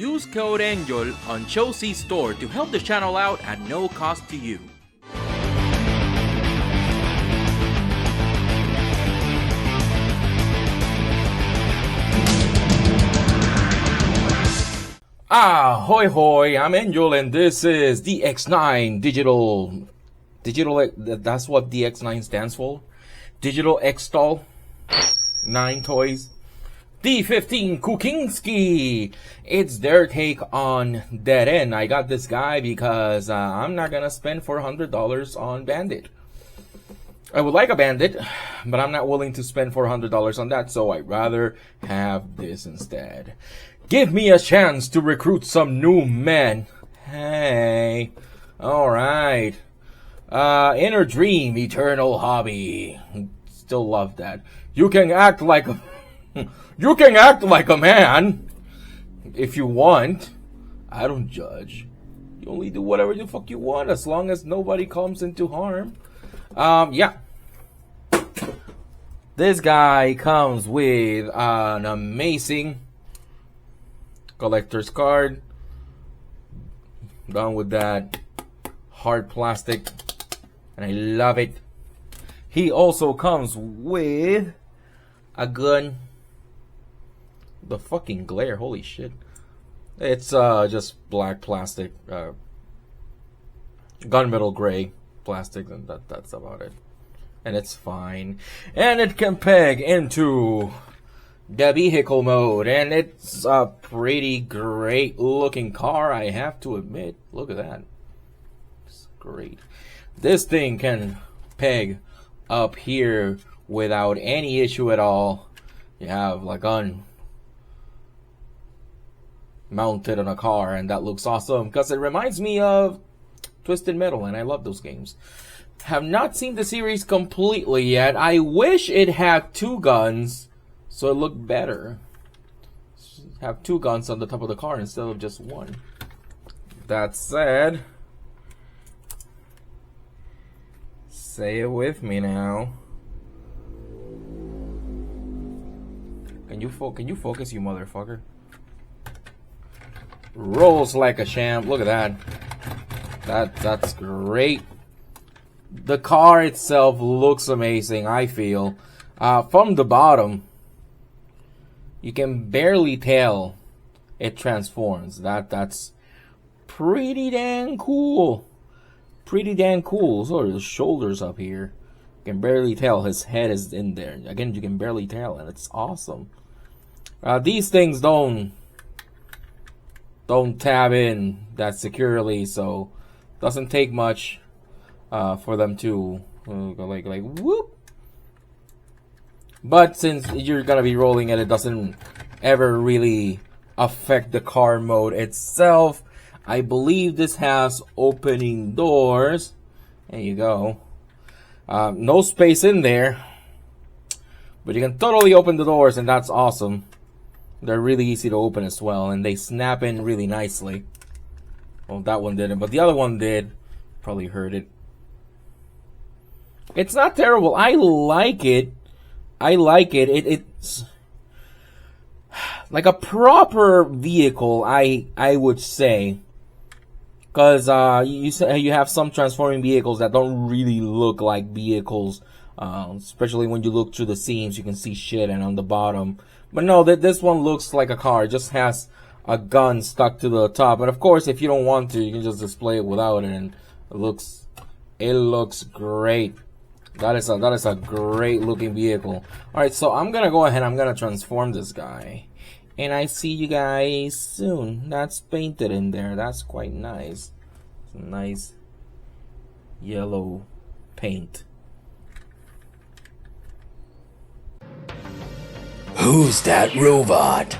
Use code ENGYOL on Chossy's store to help the channel out at no cost to you. Ahoy hoy, I'm Angel and this is DX9 Digital, that's what DX9 stands for? Digital X-Doll 9 Toys. D15 Kukinski. It's their take on Deadend. I got this guy because I'm not gonna spend $400 on Bandit. I would like a Bandit, but I'm not willing to spend $400 on that, so I'd rather have this instead. Give me a chance to recruit some new men. Hey. Alright. Inner dream, eternal hobby. Still love that. You can act like a man if you want. I don't judge. You only do whatever the fuck you want as long as nobody comes into harm. Yeah. This guy comes with an amazing collector's card. Done with that hard plastic, and I love it. He also comes with a gun. The fucking glare, holy shit. It's just black plastic, gunmetal gray plastic, and that's about it. And it's fine. And it can peg into the vehicle mode, and it's a pretty great looking car, I have to admit. Look at that. It's great. This thing can peg up here without any issue at all. You have like gun mounted on a car, and that looks awesome because it reminds me of Twisted Metal, and I love those games. Have not seen the series completely yet. I wish it had two guns so it looked better. Have two guns on the top of the car instead of just one. That said, say it with me now. Can you focus, you motherfucker? Rolls like a champ. Look at that. That's great. The car itself looks amazing, I feel. From the bottom, you can barely tell it transforms. That's pretty damn cool. Pretty damn cool. So the shoulders up here, you can barely tell his head is in there. Again, you can barely tell, and it's awesome. These things don't tab in that securely, so doesn't take much for them to go like whoop. But since you're gonna be rolling it doesn't ever really affect the car mode itself. I believe this has opening doors. There you go. No space in there, but you can totally open the doors, and that's awesome. They're really easy to open as well, and they snap in really nicely. Well, that one didn't, but the other one did. Probably heard it. It's not terrible. I like it. It's like a proper vehicle, I would say. Because you have some transforming vehicles that don't really look like vehicles. Especially when you look through the seams, you can see shit, and on the bottom. But no, this one looks like a car. It just has a gun stuck to the top. And of course, if you don't want to, you can just display it without it, and it looks great. That is a great looking vehicle. Alright, so I'm gonna go ahead, I'm gonna transform this guy. And I see you guys soon. That's painted in there. That's quite nice. It's a nice yellow paint. Who's that robot?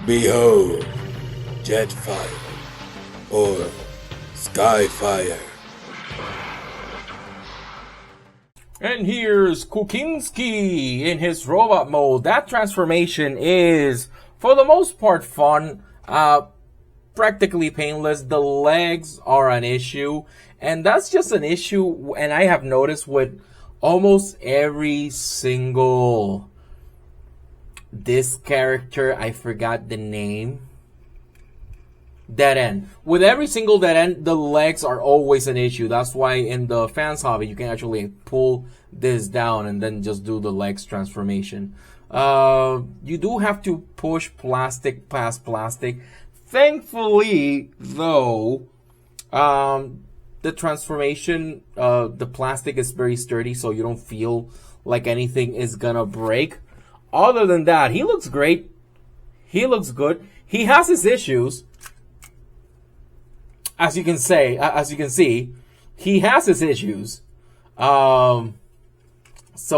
Behold, Jetfire or Skyfire. And here's Kukinski in his robot mode. That transformation is, for the most part, fun. Practically painless. The legs are an issue, and that's just an issue. And I have noticed with almost every single this character, I forgot the name. Deadend. With every single Deadend, the legs are always an issue. That's why in the fans hobby, you can actually pull this down and then just do the legs transformation. You do have to push plastic past plastic. Thankfully, though, the transformation, the plastic is very sturdy, so you don't feel like anything is gonna break. Other than that, he looks great. He looks good. He has his issues. As you can see, he has his issues. So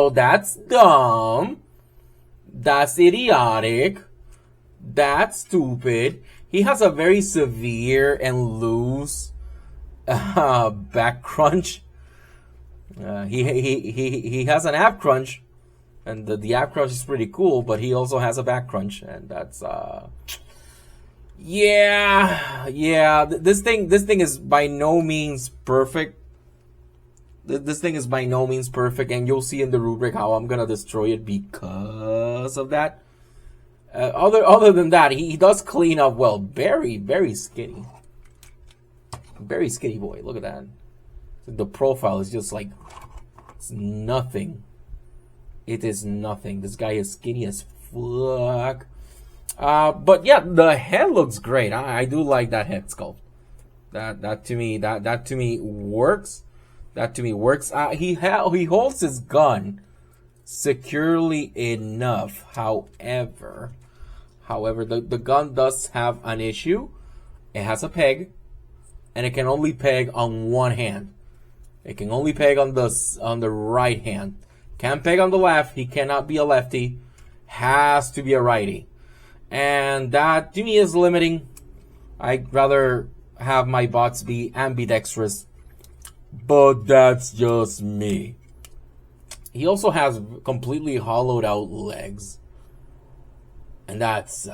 that's dumb. That's idiotic. That's stupid. He has a very severe and loose back crunch. He has an ab crunch, and the ab crunch is pretty cool. But he also has a back crunch, and that's yeah. This thing is by no means perfect. This thing is by no means perfect, and you'll see in the rubric how I'm gonna destroy it because of that. Other than that, he does clean up well. Very skinny. Very skinny boy. Look at that. The profile is just like, it's nothing. It is nothing. This guy is skinny as fuck. But yeah, the head looks great. I do like that head sculpt. That to me works. That to me works. He holds his gun securely enough. However, the gun does have an issue. It has a peg, and it can only peg on one hand. It can only peg on the right hand. Can't peg on the left. He cannot be a lefty. Has to be a righty. And that, to me, is limiting. I'd rather have my bots be ambidextrous. But that's just me. He also has completely hollowed out legs. And that's...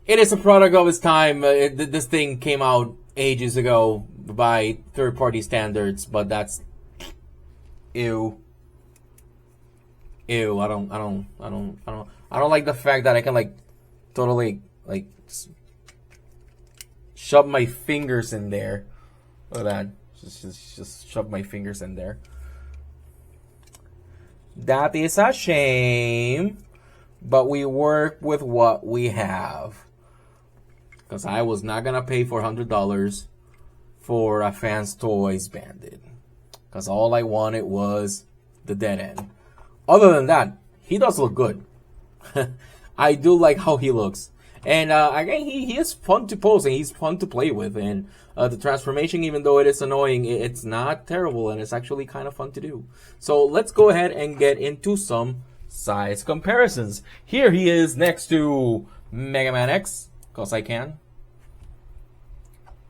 it is a product of its time. This thing came out ages ago by third-party standards. But that's... Ew. Ew, I don't like the fact that I can like totally like shove my fingers in there. Look at that. Just shove my fingers in there. That is a shame. But we work with what we have. Because I was not gonna pay $400 for a Fans Toys Bandit. Because all I wanted was the Deadend. Other than that, he does look good. I do like how he looks. And again, he is fun to pose and he's fun to play with. And the transformation, even though it is annoying, it's not terrible and it's actually kind of fun to do. So let's go ahead and get into some size comparisons. Here he is next to Mega Man X, because I can.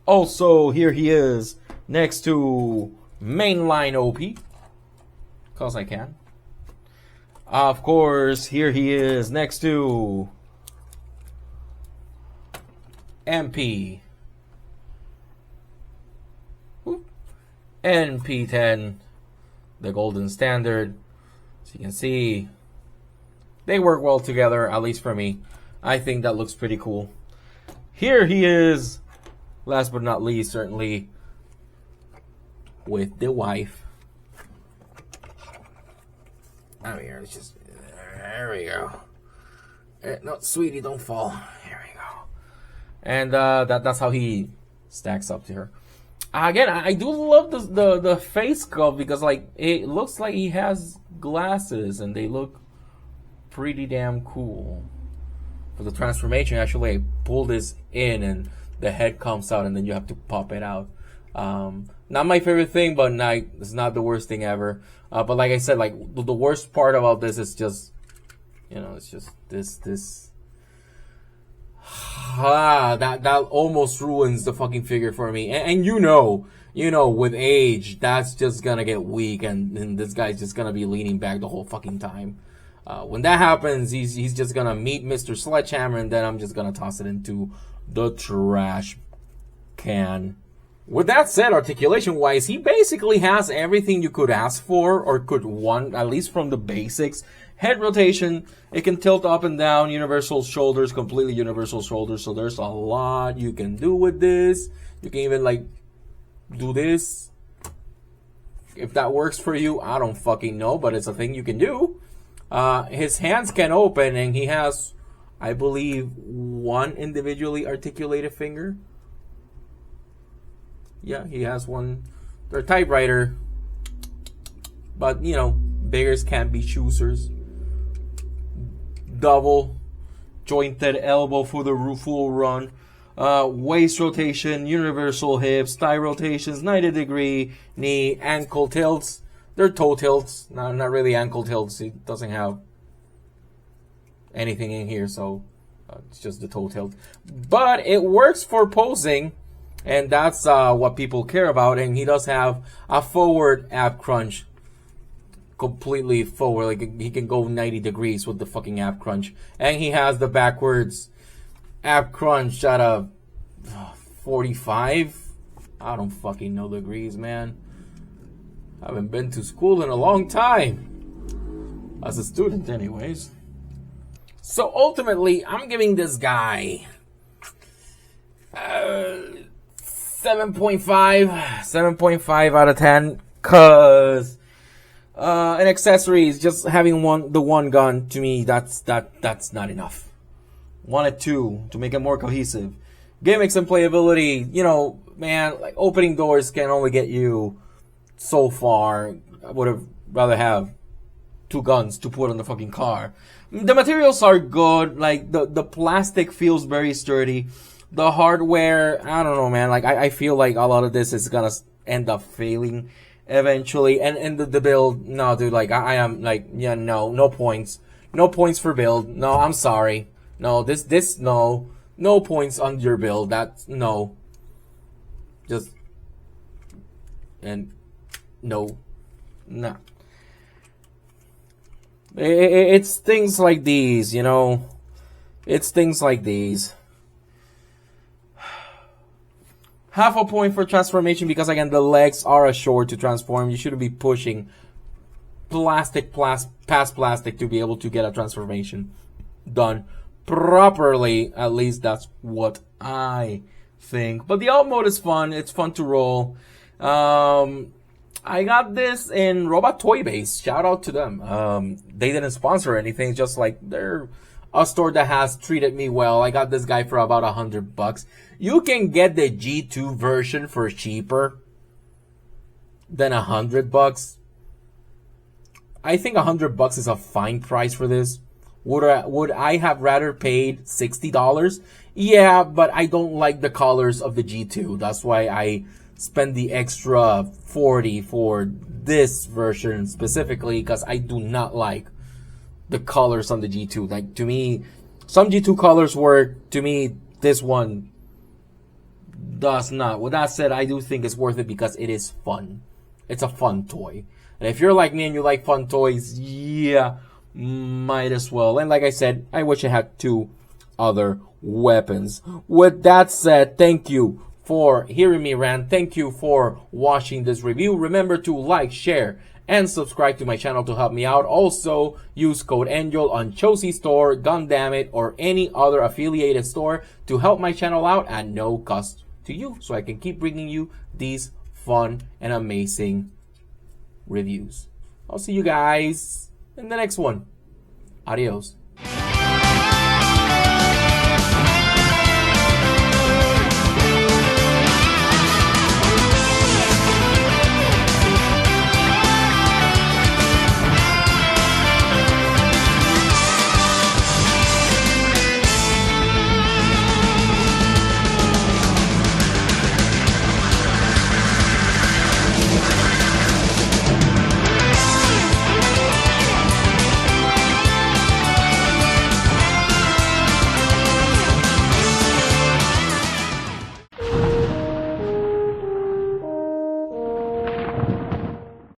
Also, here he is next to Mainline OP, because I can. Of course, here he is next to MP. NP10, the golden standard. So you can see they work well together, at least for me. I think that looks pretty cool. Here he is, last but not least, certainly, with the wife. Oh, here, it's just, there we go. No, sweetie, don't fall. Here we go. And that's how he stacks up to her. Again, I do love the face sculpt because like it looks like he has glasses and they look pretty damn cool. For the transformation, actually, I pull this in and the head comes out and then you have to pop it out. Not my favorite thing, but it's not the worst thing ever. But like I said, like the worst part about this is just, you know, it's just this. That almost ruins the fucking figure for me. And you know, with age, that's just gonna get weak, and this guy's just gonna be leaning back the whole fucking time. When that happens, he's just gonna meet Mr. Sledgehammer, and then I'm just gonna toss it into the trash can With that said, articulation-wise, he basically has everything you could ask for or could want, at least from the basics. Head rotation, it can tilt up and down, universal shoulders, completely universal shoulders, so there's a lot you can do with this. You can even, like, do this. If that works for you, I don't fucking know, but it's a thing you can do. His hands can open, and he has, I believe, one individually articulated finger. Yeah, he has one. They're a typewriter. But, you know, beggars can't be choosers. Double jointed elbow for the full run. Waist rotation, universal hips, thigh rotations, 90-degree knee, ankle tilts. They're toe tilts. Not really ankle tilts. It doesn't have anything in here, so it's just the toe tilt. But it works for posing. And that's what people care about. And he does have a forward ab crunch. Completely forward. Like, he can go 90 degrees with the fucking ab crunch. And he has the backwards ab crunch at a 45. I don't fucking know degrees, man. I haven't been to school in a long time. As a student, anyways. So, ultimately, I'm giving this guy 7.5 out of 10, cause in accessories, just having the one gun, to me, that's not enough. Wanted two to make it more cohesive. Gimmicks and playability, you know, man, like, opening doors can only get you so far. I would have rather have two guns to put on the fucking car. The materials are good, like the plastic feels very sturdy. The hardware, I don't know, man. Like, I feel like a lot of this is gonna end up failing eventually. And the build, no, dude, like, I am, like, yeah, no points. No points for build. No, I'm sorry. No, no. No points on your build. That's, no. Just, and, no. Nah. It's things like these, you know. It's things like these. Half a point for transformation because, again, the legs are assured to transform. You shouldn't be pushing past plastic to be able to get a transformation done properly. At least that's what I think. But the alt mode is fun. It's fun to roll. I got this in Robot Toy Base. Shout out to them. They didn't sponsor anything. Just like they're a store that has treated me well. I got this guy for about $100. You can get the G2 version for cheaper than $100. I think $100 is a fine price for this. Would I have rather paid $60? Yeah, but I don't like the colors of the G2. That's why I spend the extra $40 for this version specifically, because I do not like the colors on the G2. Like, to me, some G2 colors work. To me, this one does not. With that said, I do think it's worth it because it is fun. It's a fun toy. And if you're like me and you like fun toys, yeah, might as well. And like I said, I wish I had two other weapons. With that said, thank you for hearing me rant. Thank you for watching this review. Remember to like, share, and subscribe to my channel to help me out. Also, use code Angel on Chosi Store, Gundamit, or any other affiliated store to help my channel out at no cost to you, so I can keep bringing you these fun and amazing reviews. I'll see you guys in the next one. Adios.